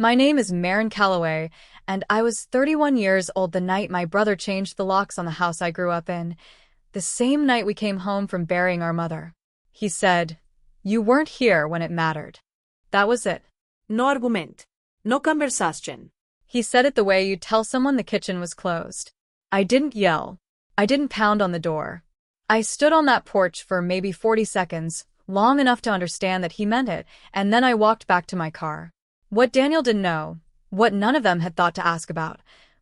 My name is Maren Calloway, and I was 31 years old the night my brother changed the locks on the house I grew up in, the same night we came home from burying our mother. He said, "You weren't here when it mattered." That was it. No argument. No conversation. He said it the way you'd tell someone the kitchen was closed. I didn't yell. I didn't pound on the door. I stood on that porch for maybe 40 seconds, long enough to understand that he meant it, and then I walked back to my car. What Daniel didn't know, what none of them had thought to ask about,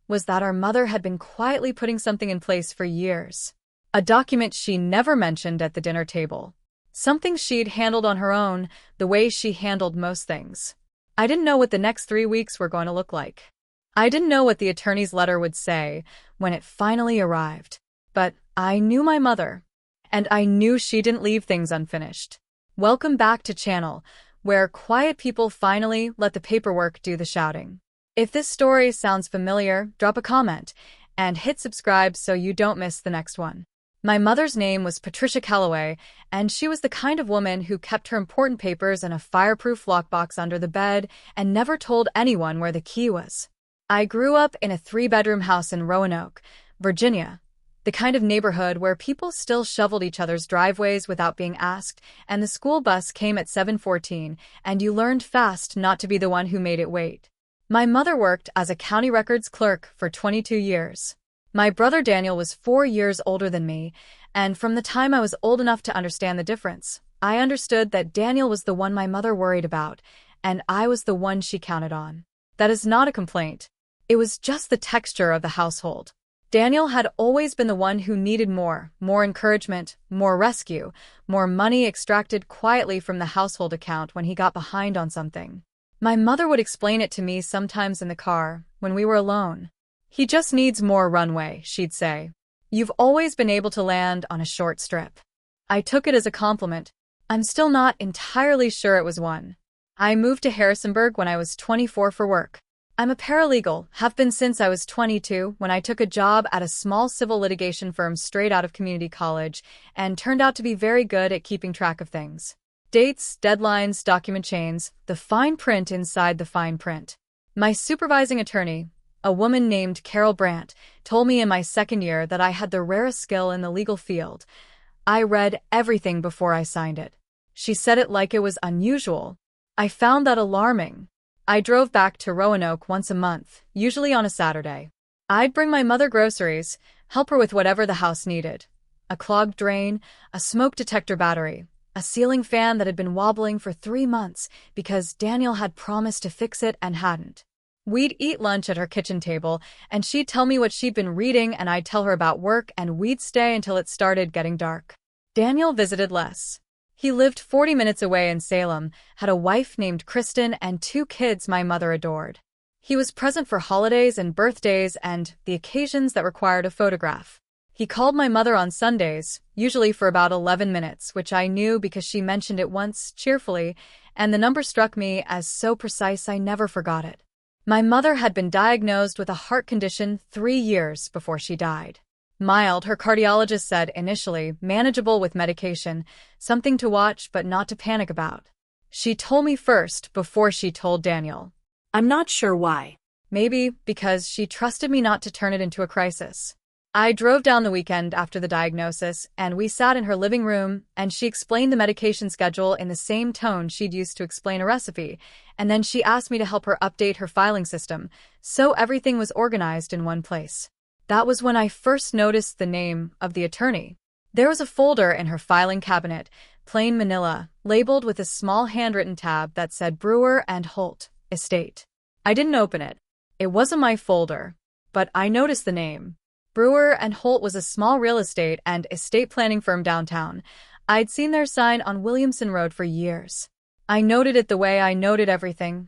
was that our mother had been quietly putting something in place for years. A document she never mentioned at the dinner table. Something she'd handled on her own, the way she handled most things. I didn't know what the next 3 weeks were going to look like. I didn't know what the attorney's letter would say when it finally arrived. But I knew my mother, and I knew she didn't leave things unfinished. Welcome back to channel, where quiet people finally let the paperwork do the shouting. If this story sounds familiar, drop a comment and hit subscribe so you don't miss the next one. My mother's name was Patricia Calloway, and she was the kind of woman who kept her important papers in a fireproof lockbox under the bed and never told anyone where the key was. I grew up in a 3-bedroom house in Roanoke, Virginia, the kind of neighborhood where people still shoveled each other's driveways without being asked, and the school bus came at 7:14, and you learned fast not to be the one who made it wait. My mother worked as a county records clerk for 22 years. My brother Daniel was 4 years older than me, and from the time I was old enough to understand the difference, I understood that Daniel was the one my mother worried about, and I was the one she counted on. That is not a complaint. It was just the texture of the household. Daniel had always been the one who needed more encouragement, more rescue, more money extracted quietly from the household account when he got behind on something. My mother would explain it to me sometimes in the car, when we were alone. "He just needs more runway," she'd say. "You've always been able to land on a short strip." I took it as a compliment. I'm still not entirely sure it was one. I moved to Harrisonburg when I was 24 for work. I'm a paralegal, have been since I was 22 when I took a job at a small civil litigation firm straight out of community college and turned out to be very good at keeping track of things. Dates, deadlines, document chains, the fine print inside the fine print. My supervising attorney, a woman named Carol Brandt, told me in my second year that I had the rarest skill in the legal field. I read everything before I signed it. She said it like it was unusual. I found that alarming. I drove back to Roanoke once a month, usually on a Saturday. I'd bring my mother groceries, help her with whatever the house needed. A clogged drain, a smoke detector battery, a ceiling fan that had been wobbling for 3 months because Daniel had promised to fix it and hadn't. We'd eat lunch at her kitchen table, and she'd tell me what she'd been reading and I'd tell her about work, and we'd stay until it started getting dark. Daniel visited less. He lived 40 minutes away in Salem, had a wife named Kristen and 2 kids my mother adored. He was present for holidays and birthdays and the occasions that required a photograph. He called my mother on Sundays, usually for about 11 minutes, which I knew because she mentioned it once, cheerfully, and the number struck me as so precise I never forgot it. My mother had been diagnosed with a heart condition 3 years before she died. Mild, her cardiologist said initially, manageable with medication, something to watch but not to panic about. She told me first before she told Daniel. I'm not sure why. Maybe because she trusted me not to turn it into a crisis. I drove down the weekend after the diagnosis, and we sat in her living room, and she explained the medication schedule in the same tone she'd used to explain a recipe, and then she asked me to help her update her filing system, so everything was organized in one place. That was when I first noticed the name of the attorney. There was a folder in her filing cabinet, plain manila, labeled with a small handwritten tab that said Brewer and Holt, Estate. I didn't open it. It wasn't my folder, but I noticed the name. Brewer and Holt was a small real estate and estate planning firm downtown. I'd seen their sign on Williamson Road for years. I noted it the way I noted everything,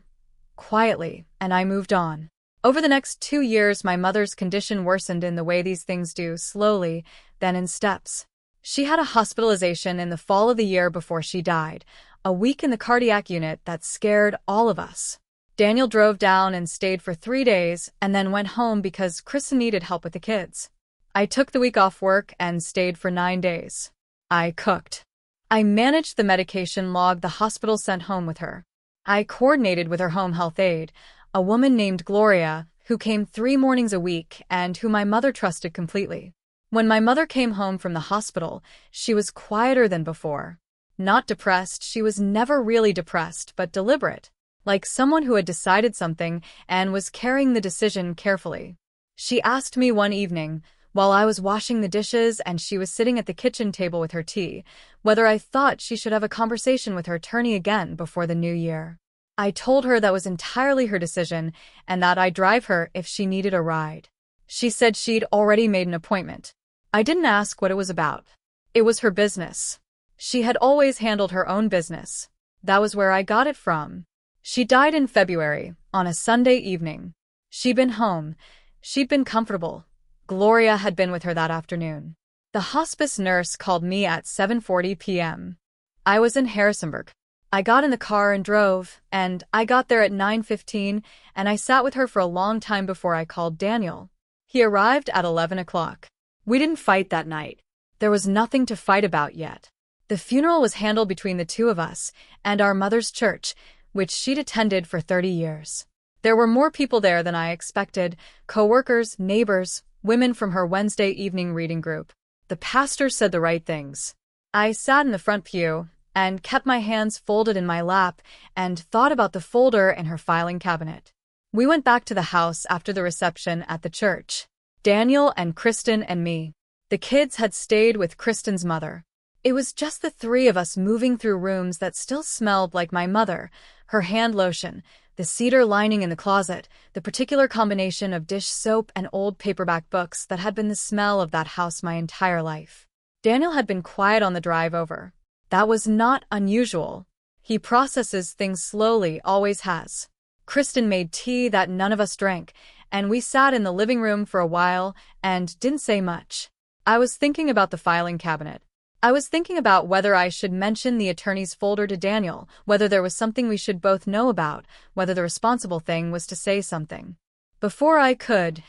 quietly, and I moved on. Over the next 2 years, my mother's condition worsened in the way these things do, slowly, then in steps. She had a hospitalization in the fall of the year before she died, a week in the cardiac unit that scared all of us. Daniel drove down and stayed for 3 days and then went home because Kristen needed help with the kids. I took the week off work and stayed for 9 days. I cooked. I managed the medication log the hospital sent home with her. I coordinated with her home health aide, a woman named Gloria, who came 3 mornings a week and who my mother trusted completely. When my mother came home from the hospital, she was quieter than before. Not depressed, she was never really depressed, but deliberate, like someone who had decided something and was carrying the decision carefully. She asked me one evening, while I was washing the dishes and she was sitting at the kitchen table with her tea, whether I thought she should have a conversation with her attorney again before the new year. I told her that was entirely her decision and that I'd drive her if she needed a ride. She said she'd already made an appointment. I didn't ask what it was about. It was her business. She had always handled her own business. That was where I got it from. She died in February, on a Sunday evening. She'd been home. She'd been comfortable. Gloria had been with her that afternoon. The hospice nurse called me at 7:40 p.m. I was in Harrisonburg. I got in the car and drove, and I got there at 9:15, and I sat with her for a long time before I called Daniel. He arrived at 11 o'clock. We didn't fight that night. There was nothing to fight about yet. The funeral was handled between the two of us and our mother's church, which she'd attended for 30 years. There were more people there than I expected, coworkers, neighbors, women from her Wednesday evening reading group. The pastor said the right things. I sat in the front pew and kept my hands folded in my lap and thought about the folder in her filing cabinet. We went back to the house after the reception at the church. Daniel and Kristen and me. The kids had stayed with Kristen's mother. It was just the 3 of us moving through rooms that still smelled like my mother, her hand lotion, the cedar lining in the closet, the particular combination of dish soap and old paperback books that had been the smell of that house my entire life. Daniel had been quiet on the drive over. That was not unusual. He processes things slowly, always has. Kristen made tea that none of us drank, and we sat in the living room for a while and didn't say much. I was thinking about the filing cabinet. I was thinking about whether I should mention the attorney's folder to Daniel, whether there was something we should both know about, whether the responsible thing was to say something. Before I could,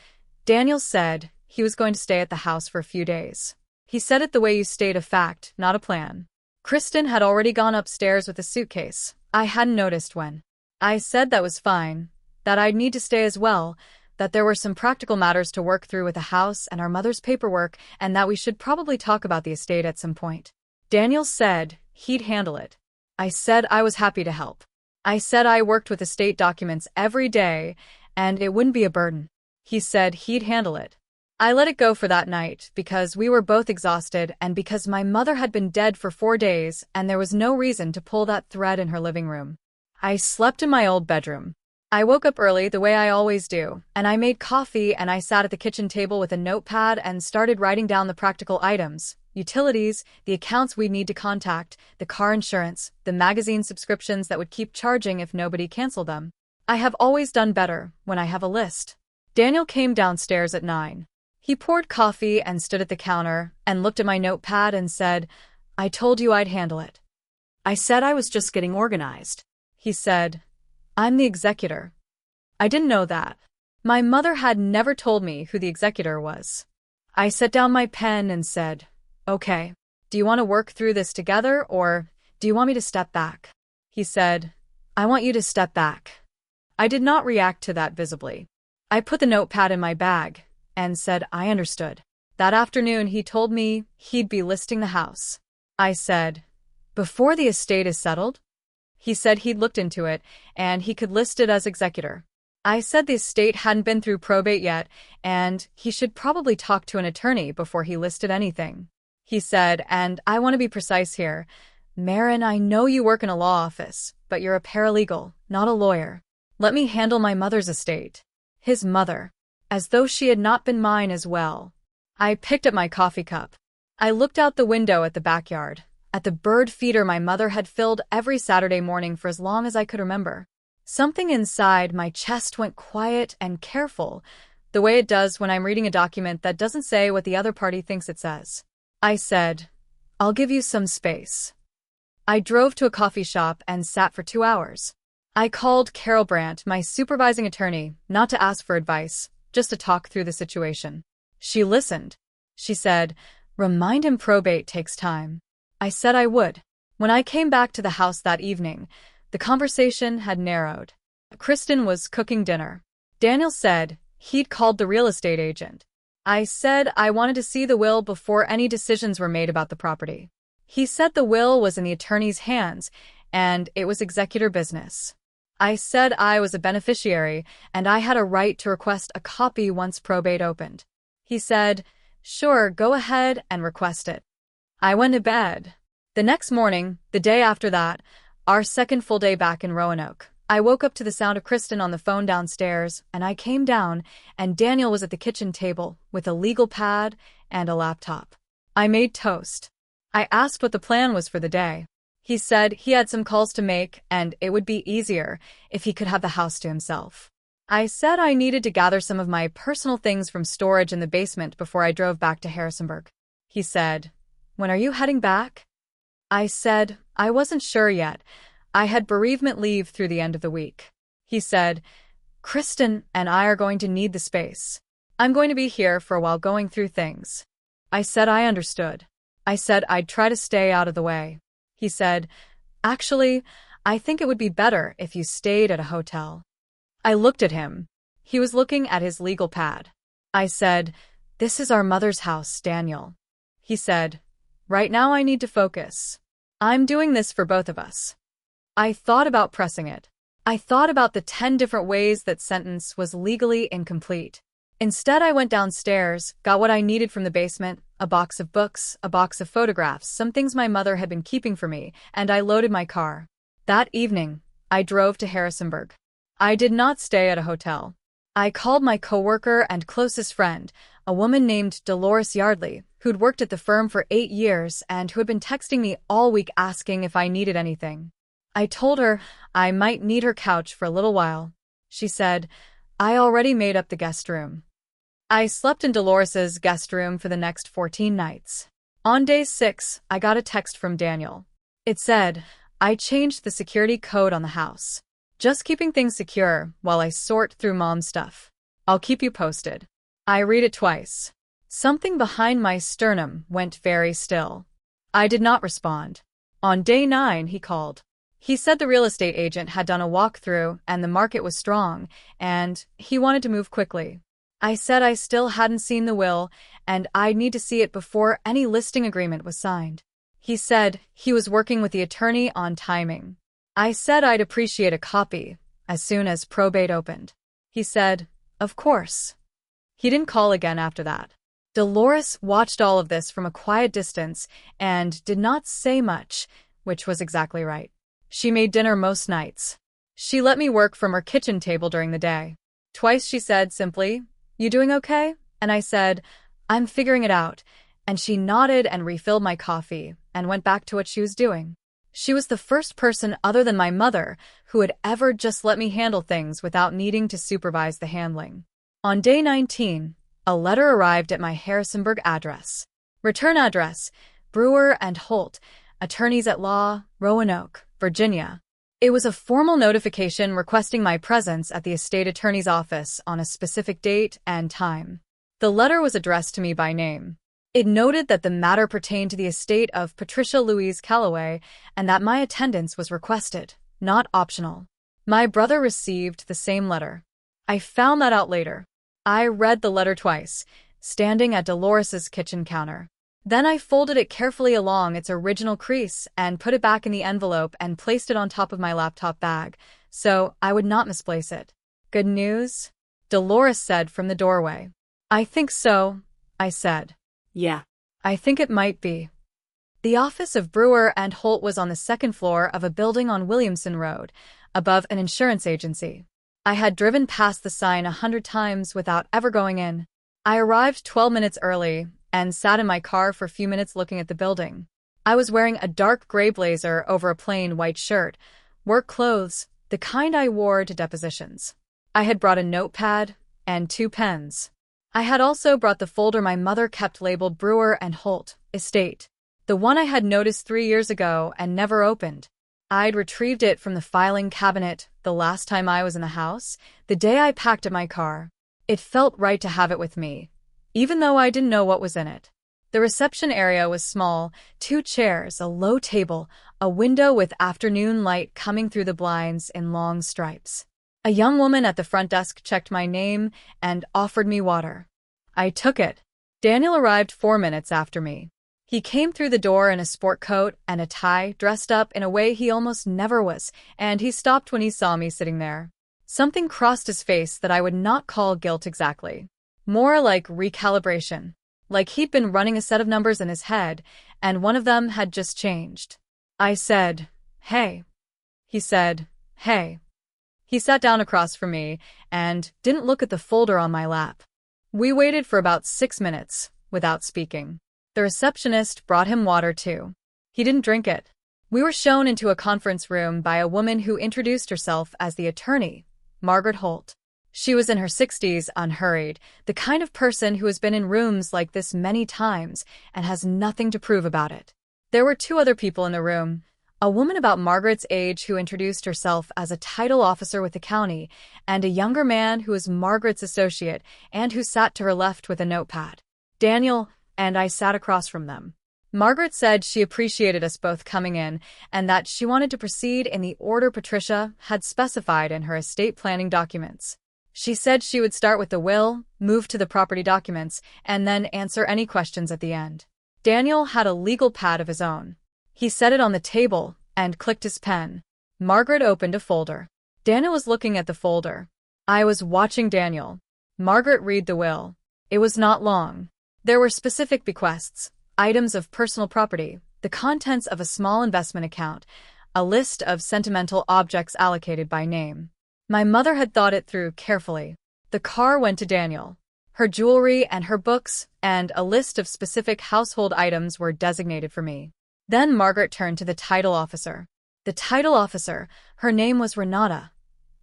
Daniel said he was going to stay at the house for a few days. He said it the way you state a fact, not a plan. Kristen had already gone upstairs with a suitcase. I hadn't noticed when. I said that was fine, that I'd need to stay as well, that there were some practical matters to work through with the house and our mother's paperwork, and that we should probably talk about the estate at some point. Daniel said he'd handle it. I said I was happy to help. I said I worked with estate documents every day, and it wouldn't be a burden. He said he'd handle it. I let it go for that night because we were both exhausted and because my mother had been dead for 4 days and there was no reason to pull that thread in her living room. I slept in my old bedroom. I woke up early the way I always do, and I made coffee and I sat at the kitchen table with a notepad and started writing down the practical items, utilities, the accounts we'd need to contact, the car insurance, the magazine subscriptions that would keep charging if nobody canceled them. I have always done better when I have a list. Daniel came downstairs at 9. He poured coffee and stood at the counter and looked at my notepad and said, "I told you I'd handle it." I said I was just getting organized. He said, "I'm the executor." I didn't know that. My mother had never told me who the executor was. I set down my pen and said, "Okay, do you want to work through this together or do you want me to step back?" He said, "I want you to step back." I did not react to that visibly. I put the notepad in my bag and said I understood. That afternoon he told me he'd be listing the house. I said, "Before the estate is settled?" He said he'd looked into it and he could list it as executor. I said the estate hadn't been through probate yet and he should probably talk to an attorney before he listed anything. He said, and I want to be precise here, "Maren, I know you work in a law office, but you're a paralegal, not a lawyer. Let me handle my mother's estate." His mother. As though she had not been mine as well. I picked up my coffee cup. I looked out the window at the backyard, at the bird feeder my mother had filled every Saturday morning for as long as I could remember. Something inside my chest went quiet and careful, the way it does when I'm reading a document that doesn't say what the other party thinks it says. I said, "I'll give you some space." I drove to a coffee shop and sat for 2 hours. I called Carol Brandt, my supervising attorney, not to ask for advice, just to talk through the situation. She listened. She said, "Remind him probate takes time." I said I would. When I came back to the house that evening, the conversation had narrowed. Kristen was cooking dinner. Daniel said he'd called the real estate agent. I said I wanted to see the will before any decisions were made about the property. He said the will was in the attorney's hands, and it was executor business. I said I was a beneficiary, and I had a right to request a copy once probate opened. He said, "Sure, go ahead and request it." I went to bed. The next morning, the day after that, our second full day back in Roanoke, I woke up to the sound of Kristen on the phone downstairs, and I came down, and Daniel was at the kitchen table with a legal pad and a laptop. I made toast. I asked what the plan was for the day. He said he had some calls to make, and it would be easier if he could have the house to himself. I said I needed to gather some of my personal things from storage in the basement before I drove back to Harrisonburg. He said, "When are you heading back?" I said I wasn't sure yet. I had bereavement leave through the end of the week. He said, "Kristen and I are going to need the space. I'm going to be here for a while going through things." I said I understood. I said I'd try to stay out of the way. He said, "Actually, I think it would be better if you stayed at a hotel." I looked at him. He was looking at his legal pad. I said, "This is our mother's house, Daniel." He said, "Right now I need to focus. I'm doing this for both of us." I thought about pressing it. I thought about the 10 different ways that sentence was legally incomplete. Instead, I went downstairs, got what I needed from the basement, a box of books, a box of photographs, some things my mother had been keeping for me, and I loaded my car. That evening, I drove to Harrisonburg. I did not stay at a hotel. I called my coworker and closest friend, a woman named Dolores Yardley, who'd worked at the firm for 8 years and who had been texting me all week asking if I needed anything. I told her I might need her couch for a little while. She said, "I already made up the guest room." I slept in Dolores's guest room for the next 14 nights. On day 6, I got a text from Daniel. It said, "I changed the security code on the house. Just keeping things secure while I sort through mom's stuff. I'll keep you posted." I read it twice. Something behind my sternum went very still. I did not respond. On day 9, he called. He said the real estate agent had done a walkthrough and the market was strong, and he wanted to move quickly. I said I still hadn't seen the will, and I'd need to see it before any listing agreement was signed. He said he was working with the attorney on timing. I said I'd appreciate a copy as soon as probate opened. He said, "Of course." He didn't call again after that. Dolores watched all of this from a quiet distance and did not say much, which was exactly right. She made dinner most nights. She let me work from her kitchen table during the day. Twice she said simply, "You doing okay?" And I said, "I'm figuring it out." And she nodded and refilled my coffee and went back to what she was doing. She was the first person other than my mother who had ever just let me handle things without needing to supervise the handling. On day 19, a letter arrived at my Harrisonburg address. Return address, Brewer and Holt, Attorneys at Law, Roanoke, Virginia. It was a formal notification requesting my presence at the estate attorney's office on a specific date and time. The letter was addressed to me by name. It noted that the matter pertained to the estate of Patricia Louise Calloway and that my attendance was requested, not optional. My brother received the same letter. I found that out later. I read the letter twice, standing at Dolores's kitchen counter. Then I folded it carefully along its original crease and put it back in the envelope and placed it on top of my laptop bag, so I would not misplace it. "Good news?" Dolores said from the doorway. "I think so," I said. Yeah. "I think it might be." The office of Brewer and Holt was on the second floor of a building on Williamson Road, above an insurance agency. I had driven past the sign 100 times without ever going in. I arrived 12 minutes early and sat in my car for a few minutes looking at the building. I was wearing a dark gray blazer over a plain white shirt, work clothes, the kind I wore to depositions. I had brought a notepad and 2 pens. I had also brought the folder my mother kept labeled Brewer and Holt, Estate, the one I had noticed 3 years ago and never opened. I'd retrieved it from the filing cabinet the last time I was in the house, the day I packed up my car. It felt right to have it with me, even though I didn't know what was in it. The reception area was small, 2 chairs, a low table, a window with afternoon light coming through the blinds in long stripes. A young woman at the front desk checked my name and offered me water. I took it. Daniel arrived 4 minutes after me. He came through the door in a sport coat and a tie, dressed up in a way he almost never was, and he stopped when he saw me sitting there. Something crossed his face that I would not call guilt exactly. More like recalibration. Like he'd been running a set of numbers in his head, and one of them had just changed. I said, "Hey." He said, "Hey." He sat down across from me and didn't look at the folder on my lap. We waited for about 6 minutes, without speaking. The receptionist brought him water too. He didn't drink it. We were shown into a conference room by a woman who introduced herself as the attorney, Margaret Holt. She was in her 60s, unhurried, the kind of person who has been in rooms like this many times and has nothing to prove about it. There were 2 other people in the room, a woman about Margaret's age who introduced herself as a title officer with the county, and a younger man who was Margaret's associate and who sat to her left with a notepad. Daniel and I sat across from them. Margaret said she appreciated us both coming in and that she wanted to proceed in the order Patricia had specified in her estate planning documents. She said she would start with the will, move to the property documents, and then answer any questions at the end. Daniel had a legal pad of his own. He set it on the table and clicked his pen. Margaret opened a folder. Daniel was looking at the folder. I was watching Daniel. Margaret read the will. It was not long. There were specific bequests, items of personal property, the contents of a small investment account, a list of sentimental objects allocated by name. My mother had thought it through carefully. The car went to Daniel. Her jewelry and her books and a list of specific household items were designated for me. Then Margaret turned to the title officer. The title officer, her name was Renata,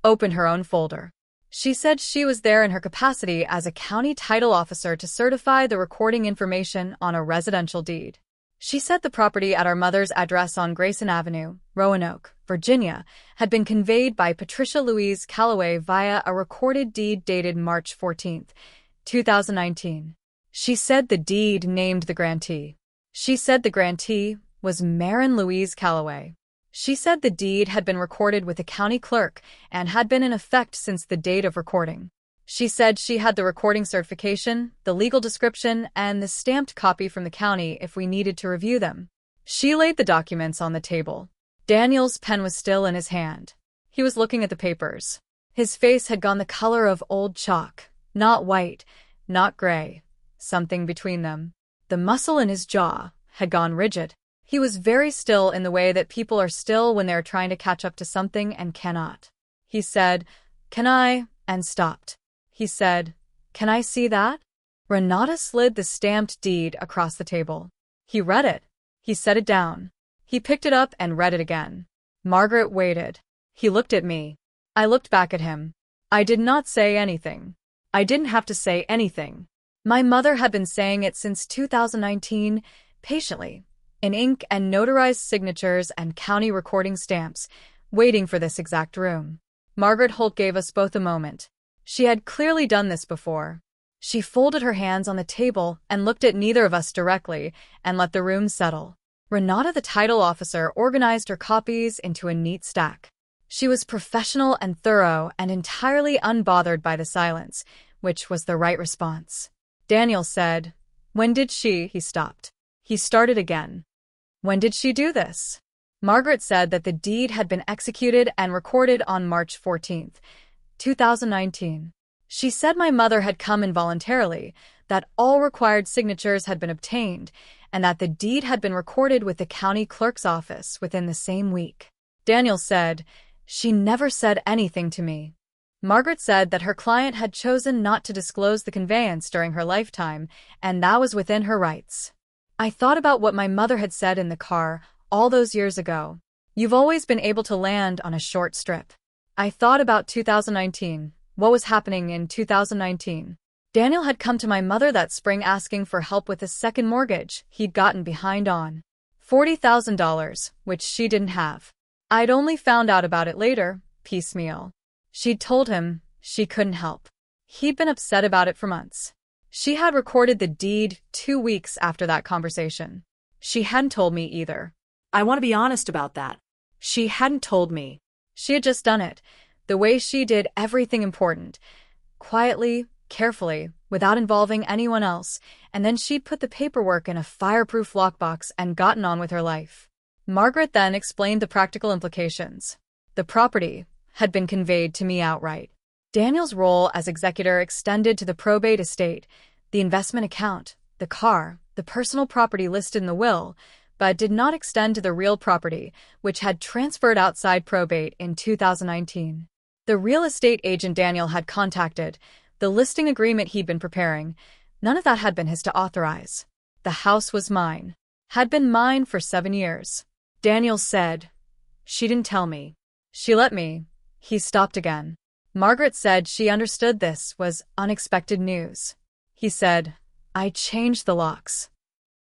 opened her own folder. She said she was there in her capacity as a county title officer to certify the recording information on a residential deed. She said the property at our mother's address on Grayson Avenue, Roanoke, Virginia, had been conveyed by Patricia Louise Calloway via a recorded deed dated March 14, 2019. She said the deed named the grantee. She said the grantee was Maren Louise Calloway. She said the deed had been recorded with the county clerk and had been in effect since the date of recording. She said she had the recording certification, the legal description, and the stamped copy from the county if we needed to review them. She laid the documents on the table. Daniel's pen was still in his hand. He was looking at the papers. His face had gone the color of old chalk, not white, not gray, something between them. The muscle in his jaw had gone rigid. He was very still in the way that people are still when they are trying to catch up to something and cannot. He said, "Can I?" and stopped. He said, "Can I see that?" Renata slid the stamped deed across the table. He read it. He set it down. He picked it up and read it again. Margaret waited. He looked at me. I looked back at him. I did not say anything. I didn't have to say anything. My mother had been saying it since 2019, patiently, in ink and notarized signatures and county recording stamps, waiting for this exact room. Margaret Holt gave us both a moment. She had clearly done this before. She folded her hands on the table and looked at neither of us directly and let the room settle. Renata, the title officer, organized her copies into a neat stack. She was professional and thorough and entirely unbothered by the silence, which was the right response. Daniel said, "When did she?" He stopped. He started again. "When did she do this?" Margaret said that the deed had been executed and recorded on March 14, 2019. She said my mother had come involuntarily, that all required signatures had been obtained, and that the deed had been recorded with the county clerk's office within the same week. Daniel said, "She never said anything to me." Margaret said that her client had chosen not to disclose the conveyance during her lifetime, and that was within her rights. I thought about what my mother had said in the car all those years ago. "You've always been able to land on a short strip." I thought about 2019, what was happening in 2019. Daniel had come to my mother that spring asking for help with a second mortgage he'd gotten behind on. $40,000, which she didn't have. I'd only found out about it later, piecemeal. She'd told him she couldn't help. He'd been upset about it for months. She had recorded the deed 2 weeks after that conversation. She hadn't told me either. I want to be honest about that. She hadn't told me. She had just done it, The way she did everything important, quietly, carefully, without involving anyone else, and then she'd put the paperwork in a fireproof lockbox and gotten on with her life. Margaret then explained the practical implications. The property had been conveyed to me outright. Daniel's role as executor extended to the probate estate, the investment account, the car, the personal property listed in the will, but did not extend to the real property, which had transferred outside probate in 2019. The real estate agent Daniel had contacted, the listing agreement he'd been preparing, none of that had been his to authorize. The house was mine. Had been mine for 7 years. Daniel said, "She didn't tell me. She let me." He stopped again. Margaret said she understood this was unexpected news. He said, "I changed the locks."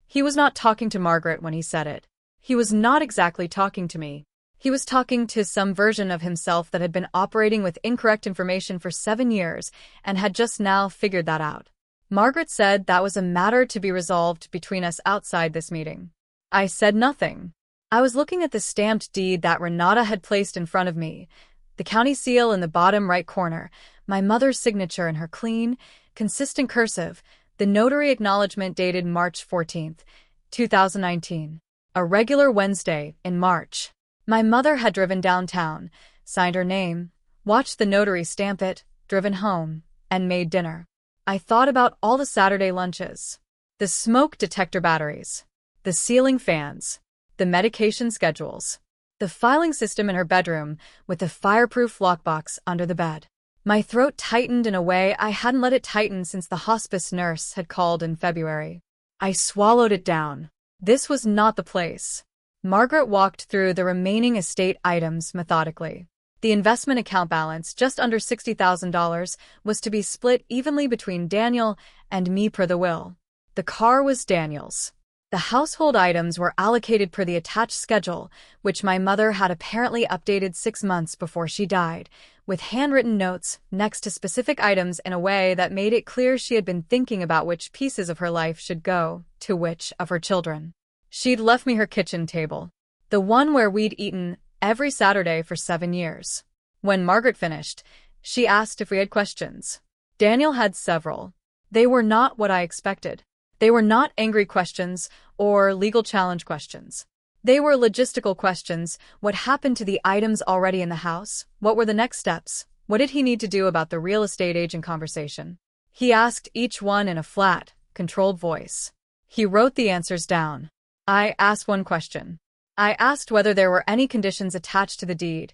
He was not talking to Margaret when he said it. He was not exactly talking to me. He was talking to some version of himself that had been operating with incorrect information for 7 years and had just now figured that out. Margaret said that was a matter to be resolved between us outside this meeting. I said nothing. I was looking at the stamped deed that Renata had placed in front of me, the county seal in the bottom right corner, my mother's signature in her clean, consistent cursive, the notary acknowledgement dated March 14th, 2019. A regular Wednesday in March. My mother had driven downtown, signed her name, watched the notary stamp it, driven home, and made dinner. I thought about all the Saturday lunches, the smoke detector batteries, the ceiling fans, the medication schedules, the filing system in her bedroom with the fireproof lockbox under the bed. My throat tightened in a way I hadn't let it tighten since the hospice nurse had called in February. I swallowed it down. This was not the place. Margaret walked through the remaining estate items methodically. The investment account balance, just under $60,000, was to be split evenly between Daniel and me per the will. The car was Daniel's. The household items were allocated per the attached schedule, which my mother had apparently updated 6 months before she died, with handwritten notes next to specific items in a way that made it clear she had been thinking about which pieces of her life should go to which of her children. She'd left me her kitchen table, the one where we'd eaten every Saturday for 7 years. When Margaret finished, she asked if we had questions. Daniel had several. They were not what I expected. They were not angry questions or legal challenge questions. They were logistical questions. What happened to the items already in the house? What were the next steps? What did he need to do about the real estate agent conversation? He asked each one in a flat, controlled voice. He wrote the answers down. I asked one question. I asked whether there were any conditions attached to the deed,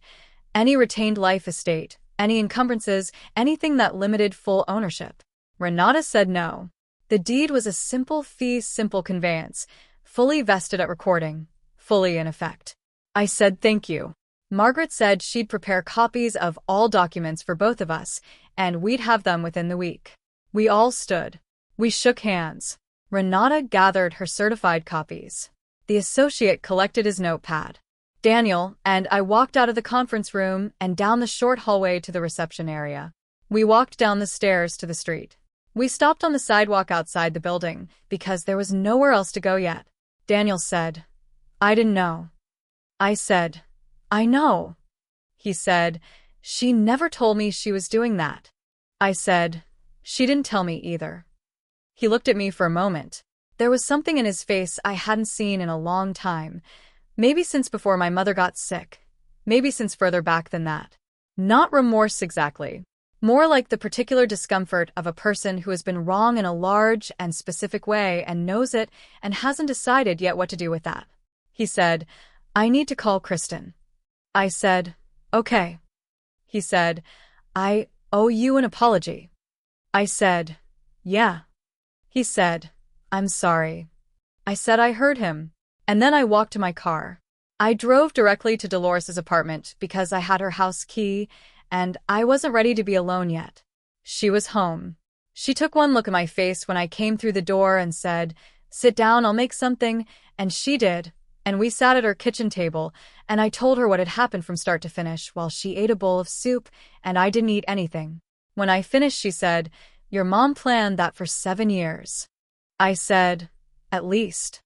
any retained life estate, any encumbrances, anything that limited full ownership. Renata said no. The deed was a simple fee simple conveyance, fully vested at recording, fully in effect. I said thank you. Margaret said she'd prepare copies of all documents for both of us, and we'd have them within the week. We all stood. We shook hands. Renata gathered her certified copies. The associate collected his notepad. Daniel and I walked out of the conference room and down the short hallway to the reception area. We walked down the stairs to the street. We stopped on the sidewalk outside the building because there was nowhere else to go yet. Daniel said, "I didn't know." I said, "I know." He said, "She never told me she was doing that." I said, "She didn't tell me either." He looked at me for a moment. There was something in his face I hadn't seen in a long time. Maybe since before my mother got sick. Maybe since further back than that. Not remorse exactly. More like the particular discomfort of a person who has been wrong in a large and specific way and knows it and hasn't decided yet what to do with that. He said, "I need to call Kristen." I said, "Okay." He said, "I owe you an apology." I said, "Yeah." He said, "I'm sorry." I said I heard him. And then I walked to my car. I drove directly to Dolores's apartment because I had her house key, and I wasn't ready to be alone yet. She was home. She took one look at my face when I came through the door and said, "Sit down, I'll make something," and she did, and we sat at her kitchen table, and I told her what had happened from start to finish while she ate a bowl of soup, and I didn't eat anything. When I finished, she said, "Your mom planned that for 7 years." I said, "At least."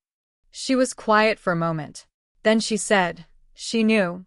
She was quiet for a moment. Then she said, "She knew."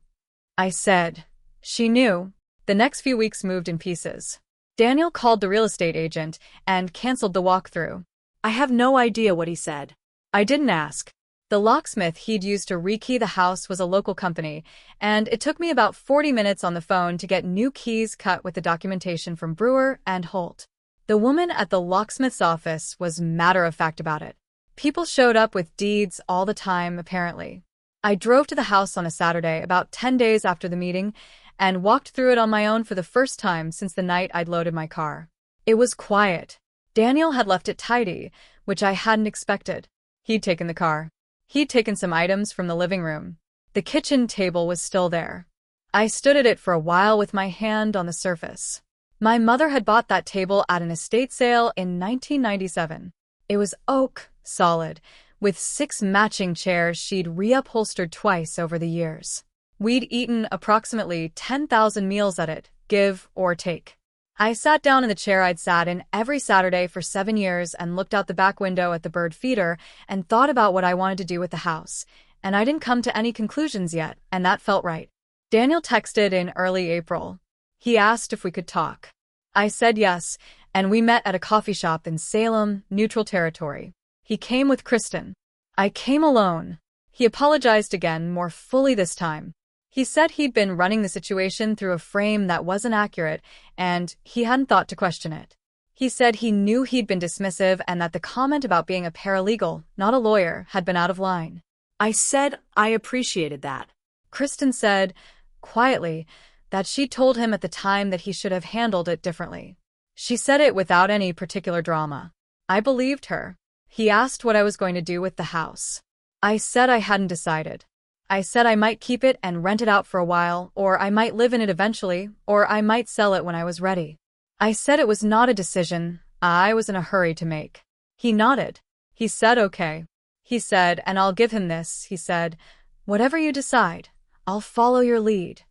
I said, "She knew?" The next few weeks moved in pieces. Daniel called the real estate agent and canceled the walkthrough. I have no idea what he said. I didn't ask. The locksmith he'd used to rekey the house was a local company, and it took me about 40 minutes on the phone to get new keys cut with the documentation from Brewer and Holt. The woman at the locksmith's office was matter-of-fact about it. People showed up with deeds all the time, apparently. I drove to the house on a Saturday, about 10 days after the meeting, and walked through it on my own for the first time since the night I'd loaded my car. It was quiet. Daniel had left it tidy, which I hadn't expected. He'd taken the car. He'd taken some items from the living room. The kitchen table was still there. I stood at it for a while with my hand on the surface. My mother had bought that table at an estate sale in 1997. It was oak, solid, with 6 matching chairs she'd reupholstered twice over the years. We'd eaten approximately 10,000 meals at it, give or take. I sat down in the chair I'd sat in every Saturday for 7 years and looked out the back window at the bird feeder and thought about what I wanted to do with the house, and I didn't come to any conclusions yet, and that felt right. Daniel texted in early April. He asked if we could talk. I said yes, and we met at a coffee shop in Salem, neutral territory. He came with Kristen. I came alone. He apologized again, more fully this time. He said he'd been running the situation through a frame that wasn't accurate, and he hadn't thought to question it. He said he knew he'd been dismissive and that the comment about being a paralegal, not a lawyer, had been out of line. I said I appreciated that. Kristen said, quietly, that she'd told him at the time that he should have handled it differently. She said it without any particular drama. I believed her. He asked what I was going to do with the house. I said I hadn't decided. I said I might keep it and rent it out for a while, or I might live in it eventually, or I might sell it when I was ready. I said it was not a decision I was in a hurry to make. He nodded. He said okay. He said, and I'll give him this, he said, whatever you decide, I'll follow your lead.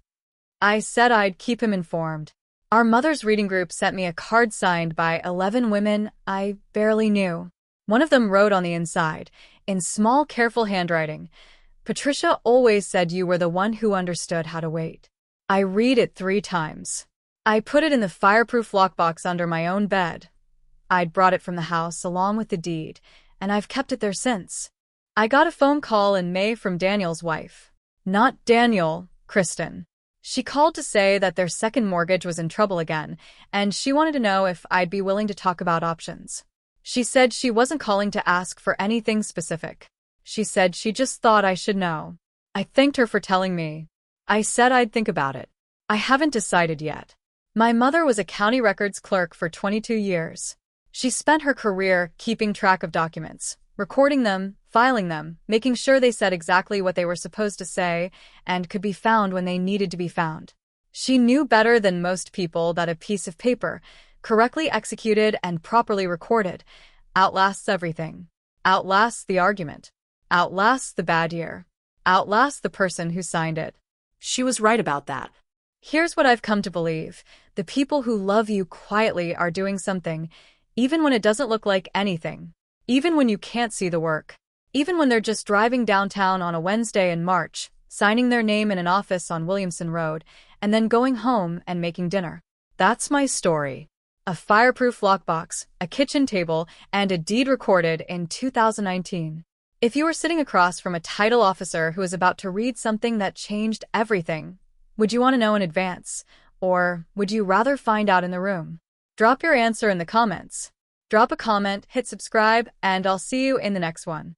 I said I'd keep him informed. Our mother's reading group sent me a card signed by 11 women I barely knew. One of them wrote on the inside, in small, careful handwriting, Patricia always said you were the one who understood how to wait. I read it 3 times. I put it in the fireproof lockbox under my own bed. I'd brought it from the house along with the deed, and I've kept it there since. I got a phone call in May from Daniel's wife. Not Daniel, Kristen. She called to say that their second mortgage was in trouble again, and she wanted to know if I'd be willing to talk about options. She said she wasn't calling to ask for anything specific. She said she just thought I should know. I thanked her for telling me. I said I'd think about it. I haven't decided yet. My mother was a county records clerk for 22 years. She spent her career keeping track of documents, recording them, filing them, making sure they said exactly what they were supposed to say and could be found when they needed to be found. She knew better than most people that a piece of paper, correctly executed and properly recorded, outlasts everything. Outlasts the argument. Outlasts the bad year. Outlasts the person who signed it. She was right about that. Here's what I've come to believe. The people who love you quietly are doing something, even when it doesn't look like anything. Even when you can't see the work. Even when they're just driving downtown on a Wednesday in March, signing their name in an office on Williamson Road, and then going home and making dinner. That's my story. A fireproof lockbox, a kitchen table, and a deed recorded in 2019. If you were sitting across from a title officer who is about to read something that changed everything, would you want to know in advance, or would you rather find out in the room? Drop your answer in the comments. Drop a comment, hit subscribe, and I'll see you in the next one.